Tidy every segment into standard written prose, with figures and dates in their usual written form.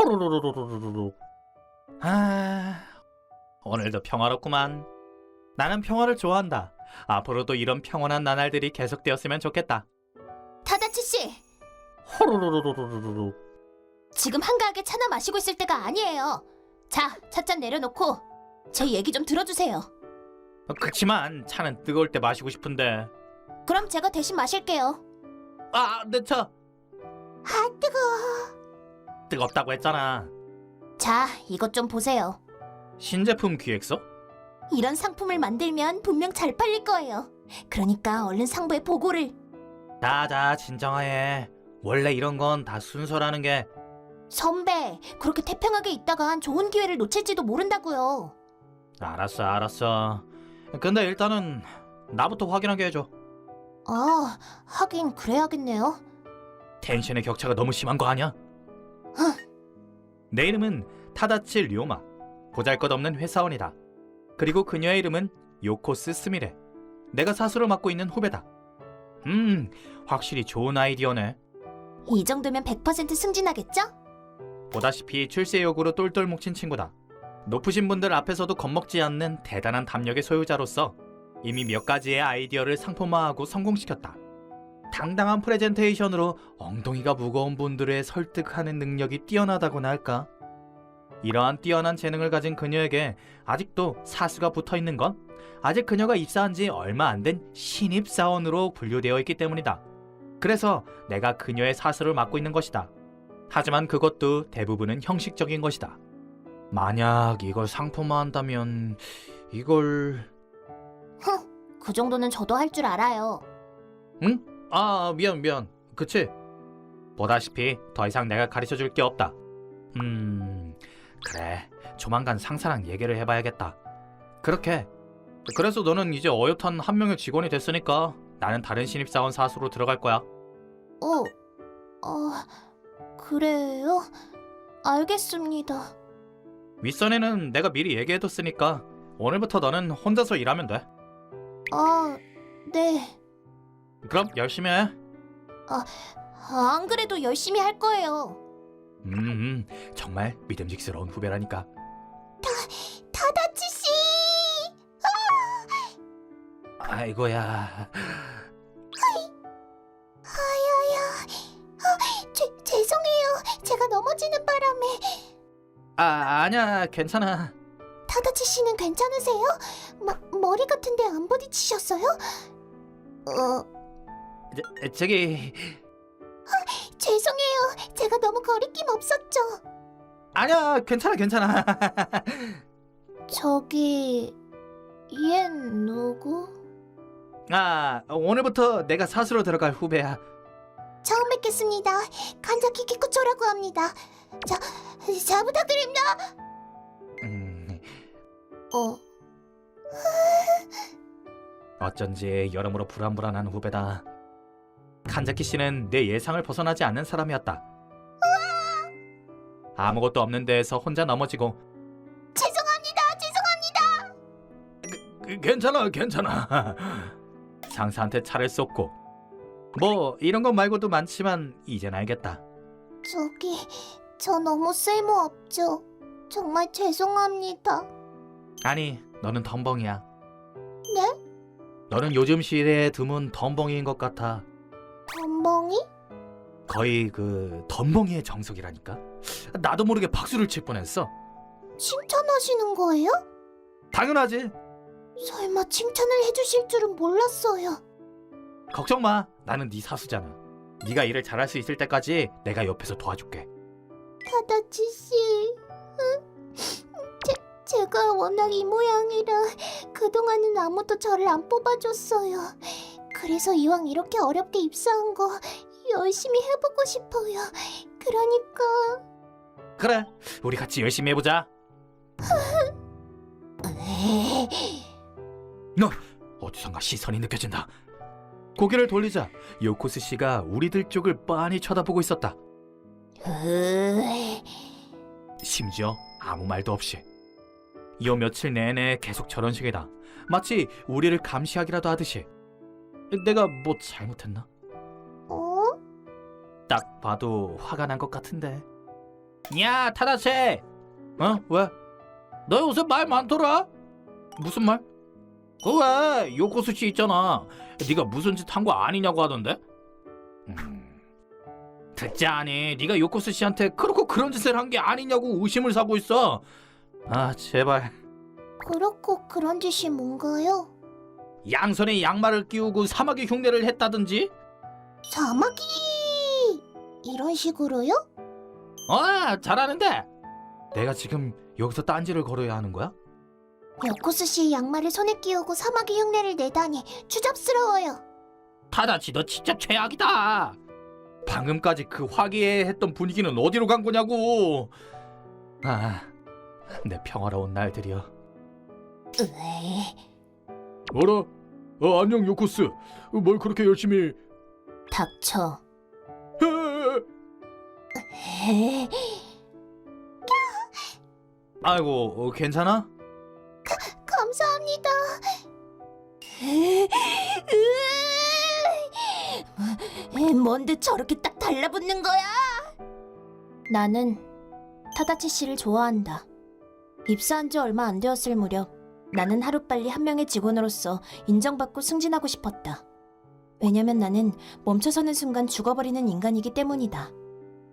호로로로로로로로. 아, 오늘도 평화롭구만. 나는 평화를 좋아한다. 앞으로도 이런 평온한 나날들이 계속되었으면 좋겠다. 타다치 씨, 호로로로로로로로. 지금 한가하게 차나 마시고 있을 때가 아니에요. 자, 찻잔 내려놓고 제 얘기 좀 들어주세요. 그치만 차는 뜨거울 때 마시고 싶은데. 그럼 제가 대신 마실게요. 아, 내 차. 아, 뜨거워. 뜨겁다고 했잖아. 자, 이것 좀 보세요. 신제품 기획서? 이런 상품을 만들면 분명 잘 팔릴 거예요. 그러니까 얼른 상부에 보고를. 자자, 진정하해. 원래 이런 건 다 순서라는 게. 선배, 그렇게 태평하게 있다간 좋은 기회를 놓칠지도 모른다고요. 알았어. 근데 일단은 나부터 확인하게 해줘. 아, 하긴 그래야겠네요. 텐션의 격차가 너무 심한 거 아니야? 내 이름은 타다치 료마. 보잘것없는 회사원이다. 그리고 그녀의 이름은 요코스 스미레. 내가 사수를 맡고 있는 후배다. 확실히 좋은 아이디어네. 이 정도면 100% 승진하겠죠? 보다시피 출세 욕구로 똘똘 뭉친 친구다. 높으신 분들 앞에서도 겁먹지 않는 대단한 담력의 소유자로서 이미 몇 가지의 아이디어를 상품화하고 성공시켰다. 당당한 프레젠테이션으로 엉덩이가 무거운 분들을 설득하는 능력이 뛰어나다고나 할까? 이러한 뛰어난 재능을 가진 그녀에게 아직도 사수가 붙어있는 건 아직 그녀가 입사한 지 얼마 안 된 신입사원으로 분류되어 있기 때문이다. 그래서 내가 그녀의 사수를 맡고 있는 것이다. 하지만 그것도 대부분은 형식적인 것이다. 만약 이걸 상품화한다면 이걸... 그 정도는 저도 할 줄 알아요. 응? 아, 미안. 그치? 보다시피 더 이상 내가 가르쳐줄 게 없다. 그래. 조만간 상사랑 얘기를 해봐야겠다. 그렇게. 그래서 너는 이제 어엿한 한 명의 직원이 됐으니까 나는 다른 신입사원 사수로 들어갈 거야. 그래요? 알겠습니다. 윗선에는 내가 미리 얘기해뒀으니까 오늘부터 너는 혼자서 일하면 돼. 네. 그럼 열심히 해. 안 그래도 열심히 할 거예요. 정말 믿음직스러운 후배라니까. 타다치 씨! 아이고야. 죄송해요. 제가 넘어지는 바람에. 아니야, 괜찮아. 타다치 씨는 괜찮으세요? 머리 같은데 안 부딪히셨어요? 저기... 죄송해요. 제가 너무 거리낌 없었죠. 아니야, 괜찮아. 저기... 얜 누구? 오늘부터 내가 사수로 들어갈 후배야. 처음 뵙겠습니다. 간자키 키쿠초라고 합니다. 자 부탁드립니다. 어쩐지 여러모로 불안한 후배다. 칸자키 씨는 내 예상을 벗어나지 않는 사람이었다. 아무것도 없는 데에서 혼자 넘어지고. 죄송합니다. 괜찮아. 상사한테 차를 쏟고. 뭐 이런 것 말고도 많지만 이젠 알겠다. 저 너무 쓸모없죠. 정말 죄송합니다. 아니, 너는 덤벙이야. 네? 너는 요즘 시대에 드문 덤벙이인 것 같아. 덤벙이? 거의 그 덤벙이의 정석이라니까. 나도 모르게 박수를 칠 뻔했어. 칭찬하시는 거예요? 당연하지. 설마 칭찬을 해주실 줄은 몰랐어요. 걱정 마. 나는 네 사수잖아. 네가 일을 잘할 수 있을 때까지 내가 옆에서 도와줄게. 타다치 씨, 제가 워낙 이 모양이라 그동안은 아무도 저를 안 뽑아줬어요. 그래서 이왕 이렇게 어렵게 입사한 거 열심히 해보고 싶어요. 그러니까... 그래, 우리 같이 열심히 해보자. 어디선가 시선이 느껴진다. 고개를 돌리자 요코스 씨가 우리들 쪽을 빤히 쳐다보고 있었다. 심지어 아무 말도 없이. 요 며칠 내내 계속 저런 식이다. 마치 우리를 감시하기라도 하듯이. 내가 뭐 잘못했나? 어? 딱 봐도 화가 난 것 같은데. 야, 타다치. 왜? 너 요새 말 많더라? 무슨 말? 왜 요코스 씨 있잖아. 네가 무슨 짓 한 거 아니냐고 하던데? 듣자니 네가 요코스 씨한테 그런 짓을 한 게 아니냐고 의심을 사고 있어. 아, 제발. 그렇고 그런 짓이 뭔가요? 양손에 양말을 끼우고 사마귀 흉내를 했다든지? 사마귀 이런 식으로요? 잘하는데. 내가 지금 여기서 딴지를 걸어야 하는 거야? 요코스 씨의 양말을 손에 끼우고 사마귀 흉내를 내다니 추잡스러워요. 타다치, 너 진짜 최악이다. 방금까지 그 화기애애했던 분위기는 어디로 간 거냐고. 내 평화로운 날들이여. 으이, 어라? 안녕 요코스. 뭘 그렇게 열심히... 닥쳐. 헤... 아이고, 괜찮아? 감사합니다. 뭔데 저렇게 딱 달라붙는 거야? 나는 타다치 씨를 좋아한다. 입사한 지 얼마 안 되었을 무렵 나는 하루빨리 한 명의 직원으로서 인정받고 승진하고 싶었다. 왜냐면 나는 멈춰서는 순간 죽어버리는 인간이기 때문이다.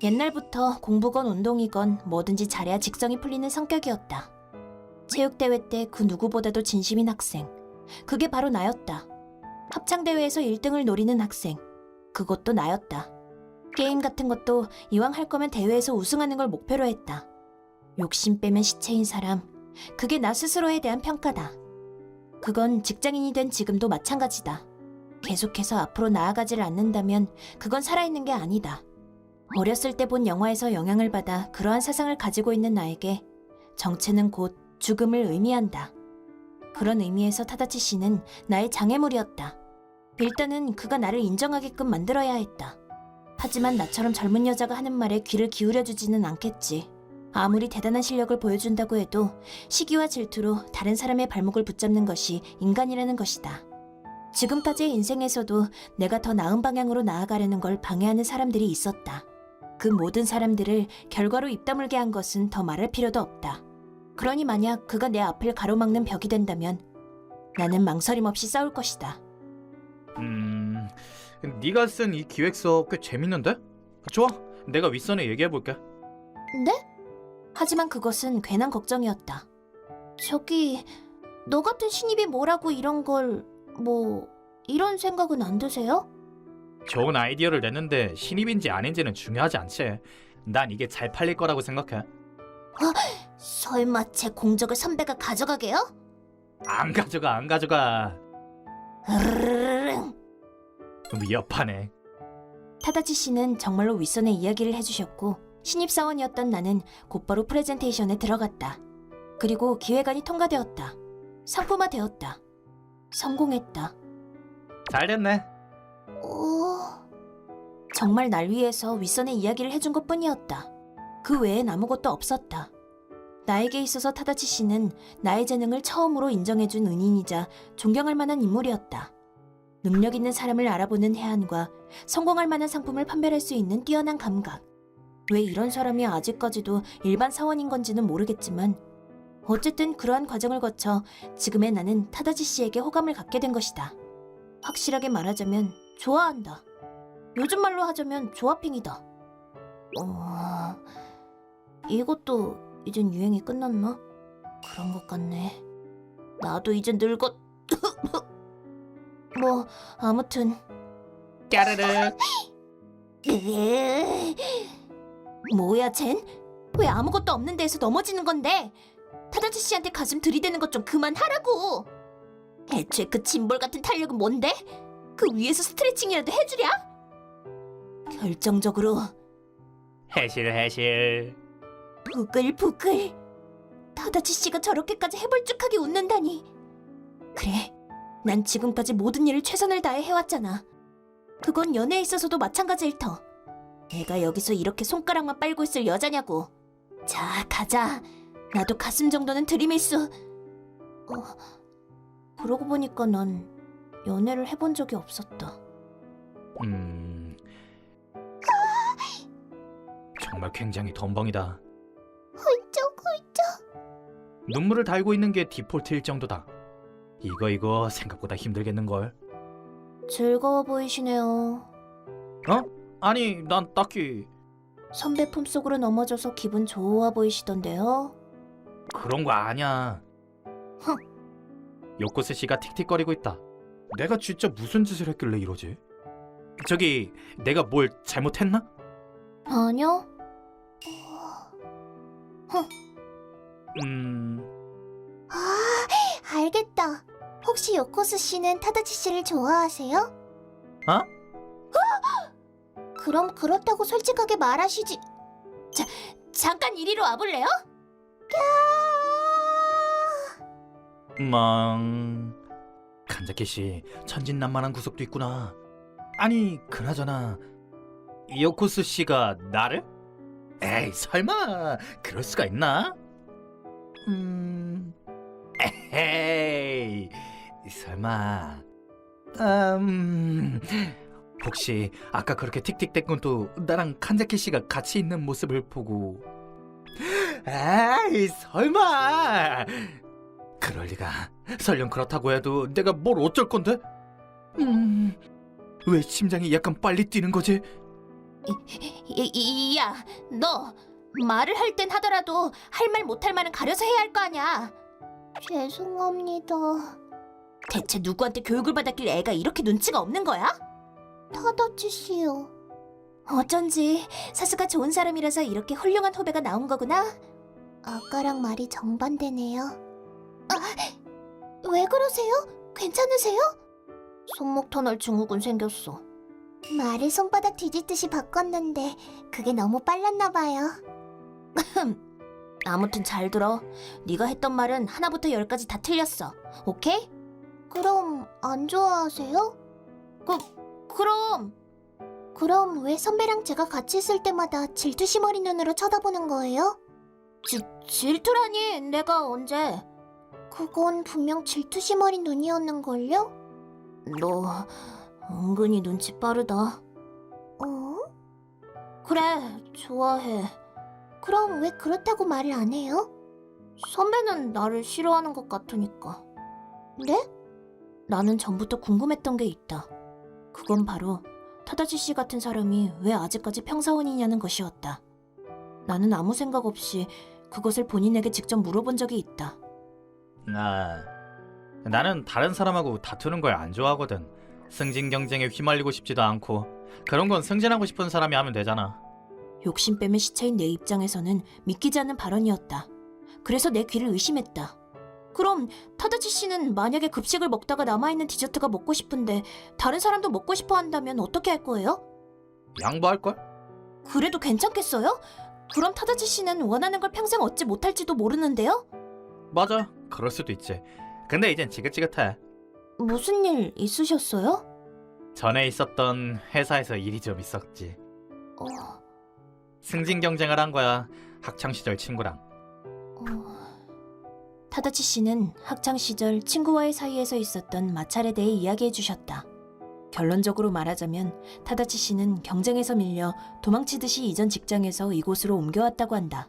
옛날부터 공부건 운동이건 뭐든지 잘해야 직성이 풀리는 성격이었다. 체육대회 때 그 누구보다도 진심인 학생, 그게 바로 나였다. 합창대회에서 1등을 노리는 학생, 그것도 나였다. 게임 같은 것도 이왕 할 거면 대회에서 우승하는 걸 목표로 했다. 욕심 빼면 시체인 사람, 그게 나 스스로에 대한 평가다. 그건 직장인이 된 지금도 마찬가지다. 계속해서 앞으로 나아가지를 않는다면 그건 살아있는 게 아니다. 어렸을 때 본 영화에서 영향을 받아 그러한 사상을 가지고 있는 나에게 정체는 곧 죽음을 의미한다. 그런 의미에서 타다치 씨는 나의 장애물이었다. 일단은 그가 나를 인정하게끔 만들어야 했다. 하지만 나처럼 젊은 여자가 하는 말에 귀를 기울여주지는 않겠지. 아무리 대단한 실력을 보여준다고 해도 시기와 질투로 다른 사람의 발목을 붙잡는 것이 인간이라는 것이다. 지금까지의 인생에서도 내가 더 나은 방향으로 나아가려는 걸 방해하는 사람들이 있었다. 그 모든 사람들을 결과로 입다물게 한 것은 더 말할 필요도 없다. 그러니 만약 그가 내 앞을 가로막는 벽이 된다면 나는 망설임 없이 싸울 것이다. 네가 쓴 이 기획서 꽤 재밌는데? 좋아, 내가 윗선에 얘기해볼게. 네? 하지만 그것은 괜한 걱정이었다. 저기, 너 같은 신입이 뭐라고 이런 걸, 이런 생각은 안 드세요? 좋은 아이디어를 냈는데 신입인지 아닌지는 중요하지 않지. 난 이게 잘 팔릴 거라고 생각해. 설마 제 공적을 선배가 가져가게요? 안 가져가. 으르르르릉. 위협하네. 타다치 씨는 정말로 윗선에 이야기를 해주셨고 신입사원이었던 나는 곧바로 프레젠테이션에 들어갔다. 그리고 기획안이 통과되었다. 상품화되었다. 성공했다. 잘 됐네. 정말 날 위해서 윗선에 이야기를 해준 것뿐이었다. 그 외엔 아무것도 없었다. 나에게 있어서 타다치 씨는 나의 재능을 처음으로 인정해준 은인이자 존경할 만한 인물이었다. 능력 있는 사람을 알아보는 해안과 성공할 만한 상품을 판별할 수 있는 뛰어난 감각. 왜 이런 사람이 아직까지도 일반 사원인 건지는 모르겠지만 어쨌든 그러한 과정을 거쳐 지금의 나는 타다치 씨에게 호감을 갖게 된 것이다. 확실하게 말하자면 좋아한다. 요즘 말로 하자면 좋아핑이다. 이것도 이젠 유행이 끝났나? 그런 것 같네. 나도 이제 늙었... 아무튼... 까르르. 뭐야 쟨? 왜 아무것도 없는 데에서 넘어지는 건데? 타다치 씨한테 가슴 들이대는 것 좀 그만하라고! 애초에 그 짐볼 같은 탄력은 뭔데? 그 위에서 스트레칭이라도 해주랴? 결정적으로 해실. 부글부글. 타다치 씨가 저렇게까지 해볼쭉하게 웃는다니. 그래, 난 지금까지 모든 일을 최선을 다해 해왔잖아. 그건 연애에 있어서도 마찬가지일 터. 내가 여기서 이렇게 손가락만 빨고 있을 여자냐고. 자, 가자. 나도 가슴 정도는 들이밀 수... 그러고 보니까 난 연애를 해본 적이 없었다. 정말 굉장히 덤벙이다. 훌쩍훌쩍. 눈물을 달고 있는 게 디폴트일 정도다. 이거 생각보다 힘들겠는걸. 즐거워 보이시네요. 아니, 난 딱히 선배 품속으로 넘어져서 기분 좋아 보이시던데요. 그런 거 아니야. 요코스 씨가 틱틱거리고 있다. 내가 진짜 무슨 짓을 했길래 이러지? 저기, 내가 뭘 잘못했나? 아니요. 아, 알겠다. 혹시 요코스 씨는 타다치 씨를 좋아하세요? 어? 그럼 그렇다고 솔직하게 말하시지. 잠깐 이리로 와볼래요? 간자키 씨, 천진난만한 구석도 있구나. 아니, 그나저나 요코스 씨가 나를? 에이, 설마 그럴 수가 있나? 에헤이, 설마. 혹시 아까 그렇게 틱틱댄 건도 나랑 간자키 씨가 같이 있는 모습을 보고? 에이, 설마. 그럴 리가. 설령 그렇다고 해도 내가 뭘 어쩔 건데? 왜 심장이 약간 빨리 뛰는 거지? 야, 너 말을 할 땐 하더라도 할 말 못할 말은 가려서 해야 할 거 아니야. 죄송합니다. 대체 누구한테 교육을 받았길래 애가 이렇게 눈치가 없는 거야? 타다치 씨요. 어쩐지 사수가 좋은 사람이라서 이렇게 훌륭한 후배가 나온 거구나. 아까랑 말이 정반대네요. 왜 그러세요? 괜찮으세요? 손목 터널 증후군 생겼어. 말을 손바닥 뒤집듯이 바꿨는데 그게 너무 빨랐나 봐요. 아무튼 잘 들어. 네가 했던 말은 하나부터 열까지 다 틀렸어. 오케이? 그럼 안 좋아하세요? 그럼 왜 선배랑 제가 같이 있을 때마다 질투심 어린 눈으로 쳐다보는 거예요? 질투라니 내가 언제? 그건 분명 질투심 어린 눈이었는걸요? 너 은근히 눈치 빠르다. 그래, 좋아해. 그럼 왜 그렇다고 말을 안 해요? 선배는 나를 싫어하는 것 같으니까. 네? 나는 전부터 궁금했던 게 있다. 그건 바로 타다치 씨 같은 사람이 왜 아직까지 평사원이냐는 것이었다. 나는 아무 생각 없이 그것을 본인에게 직접 물어본 적이 있다. 나는 다른 사람하고 다투는 걸 안 좋아하거든. 승진 경쟁에 휘말리고 싶지도 않고. 그런 건 승진하고 싶은 사람이 하면 되잖아. 욕심 빼면 시체인 내 입장에서는 믿기지 않는 발언이었다. 그래서 내 귀를 의심했다. 그럼 타다치 씨는 만약에 급식을 먹다가 남아있는 디저트가 먹고 싶은데 다른 사람도 먹고 싶어 한다면 어떻게 할 거예요? 양보할걸? 그래도 괜찮겠어요? 그럼 타다치 씨는 원하는 걸 평생 얻지 못할지도 모르는데요? 맞아, 그럴 수도 있지. 근데 이젠 지긋지긋해. 무슨 일 있으셨어요? 전에 있었던 회사에서 일이 좀 있었지. 승진 경쟁을 한 거야. 학창시절 친구랑. 타다치 씨는 학창시절 친구와의 사이에서 있었던 마찰에 대해 이야기해 주셨다. 결론적으로 말하자면 타다치 씨는 경쟁에서 밀려 도망치듯이 이전 직장에서 이곳으로 옮겨왔다고 한다.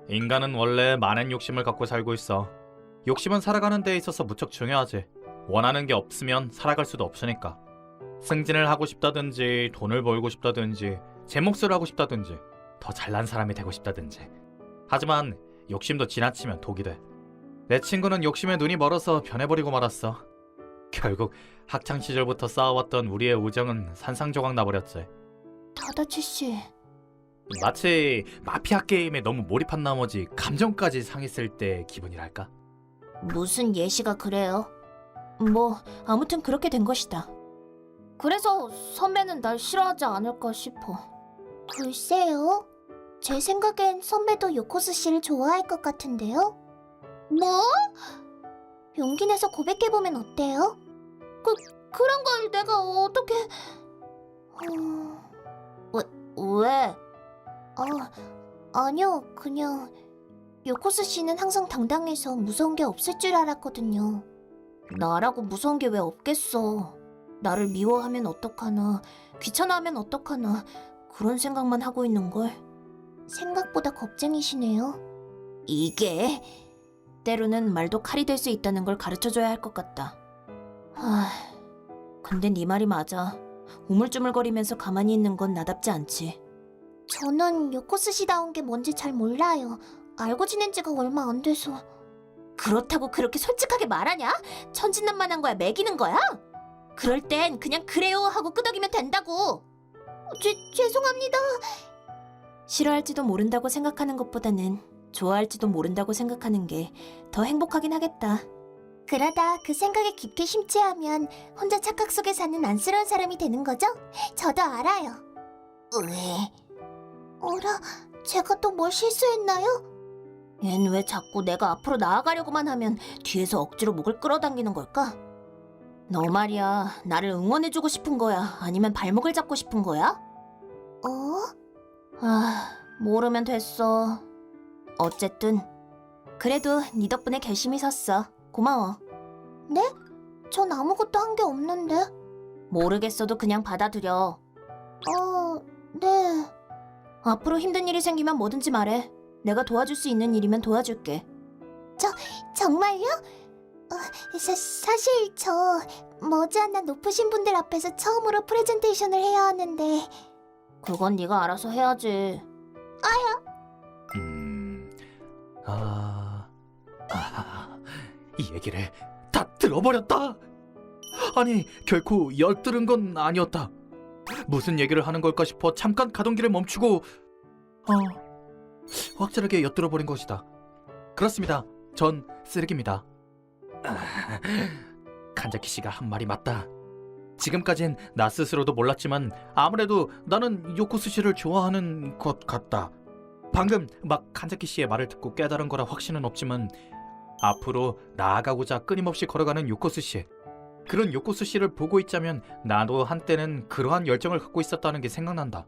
인간은 원래 많은 욕심을 갖고 살고 있어. 욕심은 살아가는 데 있어서 무척 중요하지. 원하는 게 없으면 살아갈 수도 없으니까. 승진을 하고 싶다든지 돈을 벌고 싶다든지 제 몫을 하고 싶다든지 더 잘난 사람이 되고 싶다든지. 하지만 욕심도 지나치면 독이 돼. 내 친구는 욕심에 눈이 멀어서 변해버리고 말았어. 결국 학창시절부터 쌓아왔던 우리의 우정은 산상조각 나버렸지. 타다치 씨... 마치 마피아 게임에 너무 몰입한 나머지 감정까지 상했을 때 기분이랄까? 무슨 예시가 그래요? 뭐 아무튼 그렇게 된 것이다. 그래서 선배는 날 싫어하지 않을까 싶어. 글쎄요. 제 생각엔 선배도 요코스 씨를 좋아할 것 같은데요? 뭐? 용기 내서 고백해보면 어때요? 그런 걸 내가 어떻게... 왜? 아니요. 그냥 요코스 씨는 항상 당당해서 무서운 게 없을 줄 알았거든요. 나라고 무서운 게 왜 없겠어. 나를 미워하면 어떡하나, 귀찮아하면 어떡하나 그런 생각만 하고 있는걸. 생각보다 겁쟁이시네요. 이게 때로는 말도 칼이 될 수 있다는 걸 가르쳐줘야 할 것 같다. 근데 네 말이 맞아. 우물쭈물거리면서 가만히 있는 건 나답지 않지. 저는 요코스시다운 게 뭔지 잘 몰라요. 알고 지낸 지가 얼마 안 돼서. 그렇다고 그렇게 솔직하게 말하냐? 천진난만한 거야, 매기는 거야? 그럴 땐 그냥 그래요 하고 끄덕이면 된다고. 죄송합니다. 싫어할지도 모른다고 생각하는 것보다는 좋아할지도 모른다고 생각하는 게 더 행복하긴 하겠다. 그러다 그 생각에 깊게 심취하면 혼자 착각 속에 사는 안쓰러운 사람이 되는 거죠? 저도 알아요. 왜? 어라, 제가 또 뭘 실수했나요? 얜 왜 자꾸 내가 앞으로 나아가려고만 하면 뒤에서 억지로 목을 끌어당기는 걸까? 너 말이야, 나를 응원해주고 싶은 거야? 아니면 발목을 잡고 싶은 거야? 모르면 됐어. 어쨌든 그래도 네 덕분에 결심이 섰어. 고마워. 네? 전 아무것도 한 게 없는데. 모르겠어도 그냥 받아들여. 네. 앞으로 힘든 일이 생기면 뭐든지 말해. 내가 도와줄 수 있는 일이면 도와줄게. 정말요? 사실 저 머지않아 높으신 분들 앞에서 처음으로 프레젠테이션을 해야 하는데. 그건 네가 알아서 해야지. 이 얘기를 다 들어버렸다. 아니, 결코 엿들은 건 아니었다. 무슨 얘기를 하는 걸까 싶어 잠깐 가던 길을 멈추고 확실하게 엿들어버린 것이다. 그렇습니다. 전 쓰레기입니다. 칸자키 씨가 한 말이 맞다. 지금까진 나 스스로도 몰랐지만 아무래도 나는 요코스 씨를 좋아하는 것 같다. 방금 막 칸자키 씨의 말을 듣고 깨달은 거라 확신은 없지만 앞으로 나아가고자 끊임없이 걸어가는 요코스 씨. 그런 요코스 씨를 보고 있자면 나도 한때는 그러한 열정을 갖고 있었다는 게 생각난다.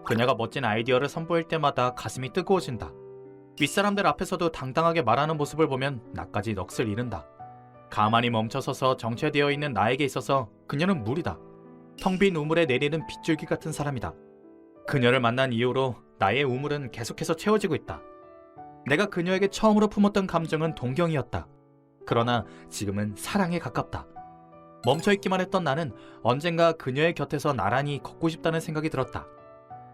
그녀가 멋진 아이디어를 선보일 때마다 가슴이 뜨거워진다. 윗사람들 앞에서도 당당하게 말하는 모습을 보면 나까지 넋을 잃는다. 가만히 멈춰서서 정체되어 있는 나에게 있어서 그녀는 물이다. 텅 빈 우물에 내리는 빗줄기 같은 사람이다. 그녀를 만난 이후로 나의 우물은 계속해서 채워지고 있다. 내가 그녀에게 처음으로 품었던 감정은 동경이었다. 그러나 지금은 사랑에 가깝다. 멈춰있기만 했던 나는 언젠가 그녀의 곁에서 나란히 걷고 싶다는 생각이 들었다.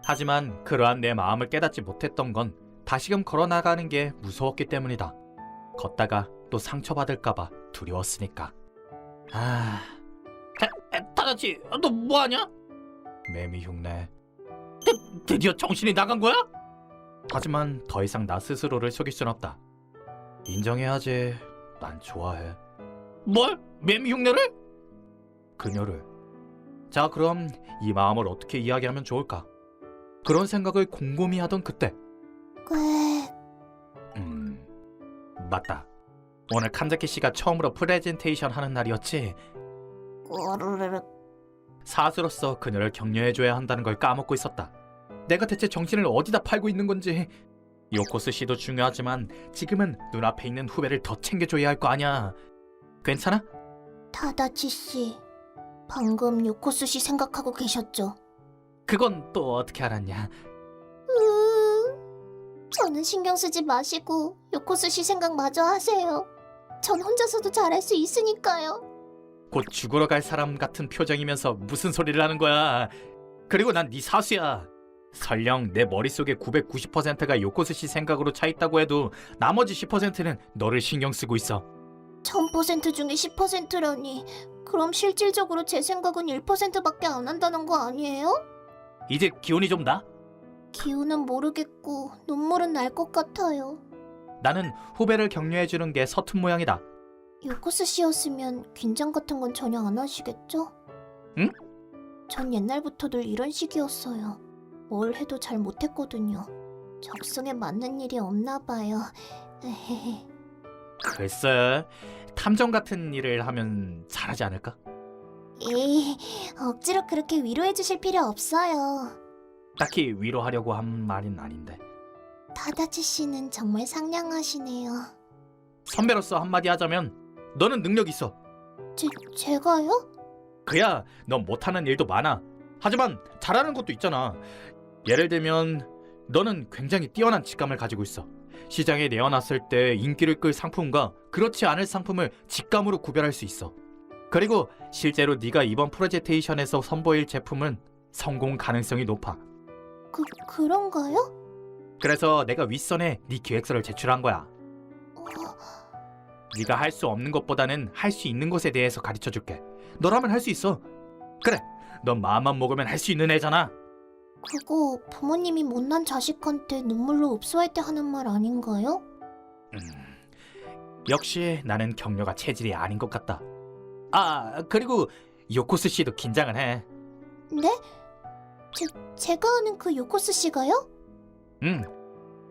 하지만 그러한 내 마음을 깨닫지 못했던 건 다시금 걸어나가는 게 무서웠기 때문이다. 걷다가 또 상처받을까봐 두려웠으니까. 타다치, 너 뭐하냐? 매미 흉내. 드디어 정신이 나간 거야? 하지만 더 이상 나 스스로를 속일 순 없다. 인정해야지. 난 좋아해. 뭘? 매미 흉내를? 그녀를. 자, 그럼 이 마음을 어떻게 이야기하면 좋을까? 그런 생각을 곰곰이 하던 그때. 맞다. 오늘 칸자키 씨가 처음으로 프레젠테이션 하는 날이었지. 사수로서 그녀를 격려해줘야 한다는 걸 까먹고 있었다. 내가 대체 정신을 어디다 팔고 있는 건지. 요코스 씨도 중요하지만 지금은 눈앞에 있는 후배를 더 챙겨줘야 할 거 아냐. 괜찮아? 타다치 씨, 방금 요코스 씨 생각하고 계셨죠? 그건 또 어떻게 알았냐? 저는 신경 쓰지 마시고 요코스 씨 생각 마저 하세요. 전 혼자서도 잘할 수 있으니까요. 곧 죽으러 갈 사람 같은 표정이면서 무슨 소리를 하는 거야. 그리고 난 네 사수야. 설령 내 머릿속에 990%가 요코스 씨 생각으로 차 있다고 해도 나머지 10%는 너를 신경 쓰고 있어. 1000% 중에 10%라니. 그럼 실질적으로 제 생각은 1%밖에 안 한다는 거 아니에요? 이제 기운이 좀 나? 기운은 모르겠고 눈물은 날 것 같아요. 나는 후배를 격려해주는 게 서툰 모양이다. 요코스 씨였으면 긴장 같은 건 전혀 안 하시겠죠? 응? 전 옛날부터 늘 이런 식이었어요. 뭘 해도 잘 못했거든요. 적성에 맞는 일이 없나 봐요. 글쎄, 탐정 같은 일을 하면 잘하지 않을까? 에이, 억지로 그렇게 위로해 주실 필요 없어요. 딱히 위로하려고 한 말은 아닌데. 타다치 씨는 정말 상냥하시네요. 선배로서 한마디 하자면 너는 능력 있어. 제가요? 그야 넌 못하는 일도 많아. 하지만 잘하는 것도 있잖아. 예를 들면 너는 굉장히 뛰어난 직감을 가지고 있어. 시장에 내어놨을 때 인기를 끌 상품과 그렇지 않을 상품을 직감으로 구별할 수 있어. 그리고 실제로 네가 이번 프레젠테이션에서 선보일 제품은 성공 가능성이 높아. 그런가요? 그래서 내가 윗선에 네 기획서를 제출한 거야. 어, 네가 할 수 없는 것보다는 할 수 있는 것에 대해서 가르쳐줄게. 너라면 할 수 있어. 그래, 넌 마음만 먹으면 할 수 있는 애잖아. 그거 부모님이 못난 자식한테 눈물로 흡수할 때 하는 말 아닌가요? 역시 나는 격려가 체질이 아닌 것 같다. 아, 그리고 요코스 씨도 긴장을 해. 네? 제가 아는 그 요코스 씨가요?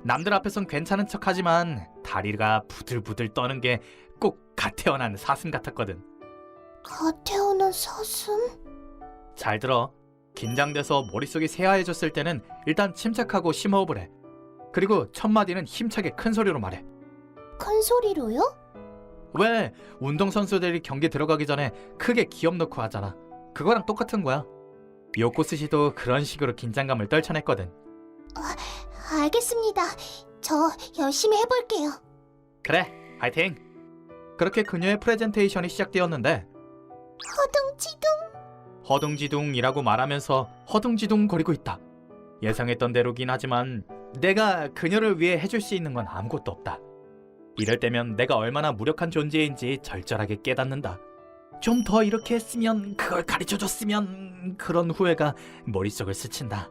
남들 앞에선 괜찮은 척하지만 다리가 부들부들 떠는 게 꼭 갓 태어난 사슴 같았거든. 갓 태어난 사슴? 잘 들어. 긴장돼서 머릿속이 새하얘졌을 때는 일단 침착하고 심호흡을 해. 그리고 첫 마디는 힘차게 큰 소리로 말해. 큰 소리로요? 왜 운동선수들이 경기 들어가기 전에 크게 기업 넣고 하잖아. 그거랑 똑같은 거야. 요코스 씨도 그런 식으로 긴장감을 떨쳐냈거든. 알겠습니다. 저 열심히 해볼게요. 그래, 화이팅! 그렇게 그녀의 프레젠테이션이 시작되었는데 허둥지둥. 허둥지둥이라고 말하면서 허둥지둥 거리고 있다. 예상했던 대로긴 하지만 내가 그녀를 위해 해줄 수 있는 건 아무것도 없다. 이럴 때면 내가 얼마나 무력한 존재인지 절절하게 깨닫는다. 좀 더 이렇게 했으면, 그걸 가르쳐줬으면, 그런 후회가 머릿속을 스친다.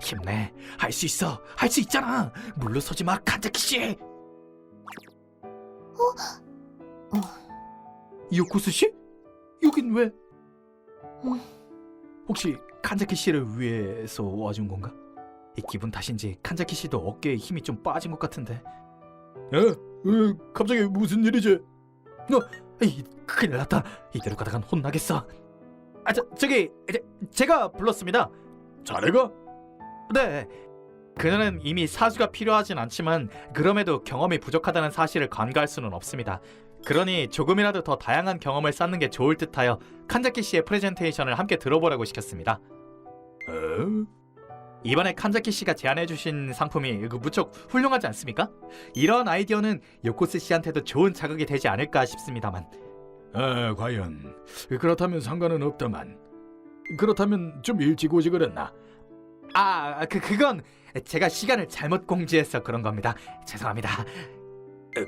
힘내. 할 수 있어. 할 수 있잖아. 물러서지 마, 칸자키 씨. 요코스 씨? 여긴 왜? 혹시 칸자키 씨를 위해서 와준 건가? 이 기분 탓인지 칸자키 씨도 어깨에 힘이 좀 빠진 것 같은데. 갑자기 무슨 일이지? 큰일 났다. 이대로 가다간 혼나겠어. 저기 제가 불렀습니다. 자네가? 네. 그녀는 이미 사수가 필요하진 않지만 그럼에도 경험이 부족하다는 사실을 간과할 수는 없습니다. 그러니 조금이라도 더 다양한 경험을 쌓는 게 좋을 듯하여 칸자키 씨의 프레젠테이션을 함께 들어보라고 시켰습니다. 이번에 칸자키 씨가 제안해주신 상품이 무척 훌륭하지 않습니까? 이런 아이디어는 요코스 씨한테도 좋은 자극이 되지 않을까 싶습니다만. 과연 그렇다면 상관은 없다만. 그렇다면 좀 일찍 오지 그랬나? 그건 제가 시간을 잘못 공지해서 그런 겁니다. 죄송합니다.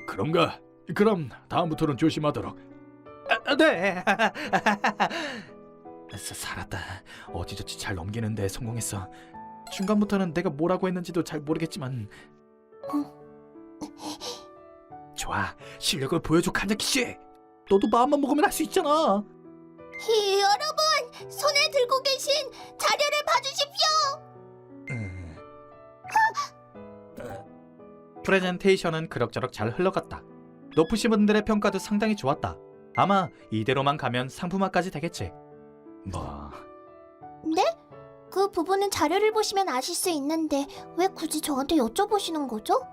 그런가? 그럼 다음부터는 조심하도록. 네. 살았다. 어찌저찌 잘 넘기는데 성공했어. 중간부터는 내가 뭐라고 했는지도 잘 모르겠지만. 좋아, 실력을 보여줘 칸자키 씨. 너도 마음만 먹으면 할 수 있잖아. 여러분, 손에 들고 계신 자료를 봐주십시오. 프레젠테이션은 그럭저럭 잘 흘러갔다. 높으신 분들의 평가도 상당히 좋았다. 아마 이대로만 가면 상품화까지 되겠지. 네? 그 부분은 자료를 보시면 아실 수 있는데 왜 굳이 저한테 여쭤보시는 거죠?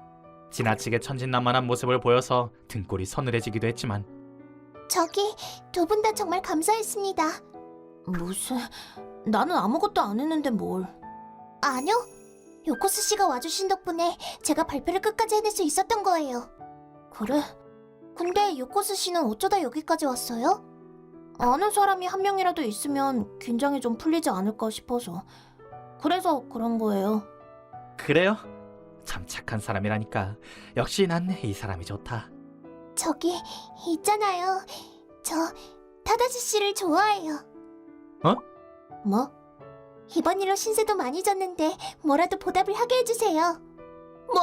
지나치게 천진난만한 모습을 보여서 등골이 서늘해지기도 했지만. 저기 두 분 다 정말 감사했습니다. 무슨... 나는 아무것도 안 했는데 뭘. 아니요. 요코스 씨가 와주신 덕분에 제가 발표를 끝까지 해낼 수 있었던 거예요. 그래? 근데 요코스 씨는 어쩌다 여기까지 왔어요? 아는 사람이 한 명이라도 있으면 긴장이 좀 풀리지 않을까 싶어서. 그래서 그런 거예요. 그래요? 참 착한 사람이라니까. 역시 난 이 사람이 좋다. 저기 있잖아요. 저 타다시 씨를 좋아해요. 뭐? 이번 일로 신세도 많이 졌는데 뭐라도 보답을 하게 해주세요. 뭐?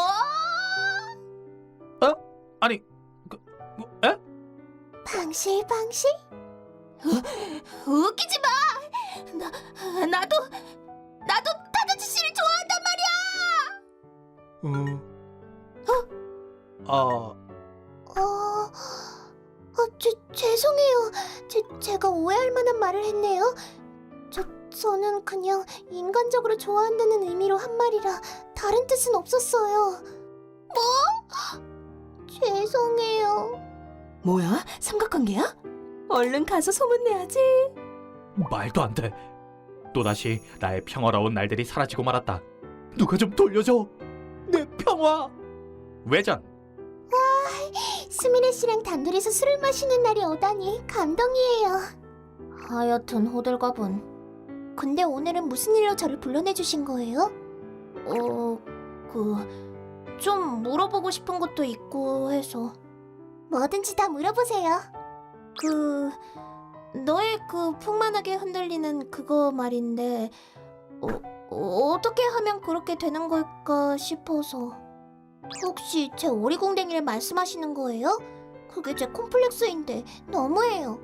아니, 에? 방실방실? 웃기지 마! 나도 타다치 씨를 좋아한단 말이야! 죄송해요. 제가 오해할 만한 말을 했네요. 저는 그냥 인간적으로 좋아한다는 의미로 한 말이라 다른 뜻은 없었어요. 뭐? 죄송해요. 뭐야? 삼각관계야? 얼른 가서 소문내야지. 말도 안 돼. 또다시 나의 평화로운 날들이 사라지고 말았다. 누가 좀 돌려줘. 내 평화. 외전. 스미레 씨랑 단둘이서 술을 마시는 날이 오다니 감동이에요. 하여튼 호들갑은. 근데 오늘은 무슨 일로 저를 불러내주신 거예요? 좀 물어보고 싶은 것도 있고 해서. 뭐든지 다 물어보세요. 너의 풍만하게 흔들리는 그거 말인데 어떻게 하면 그렇게 되는 걸까 싶어서. 혹시 제 오리공댕이를 말씀하시는 거예요? 그게 제 콤플렉스인데 너무해요.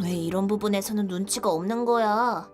왜 이런 부분에서는 눈치가 없는 거야?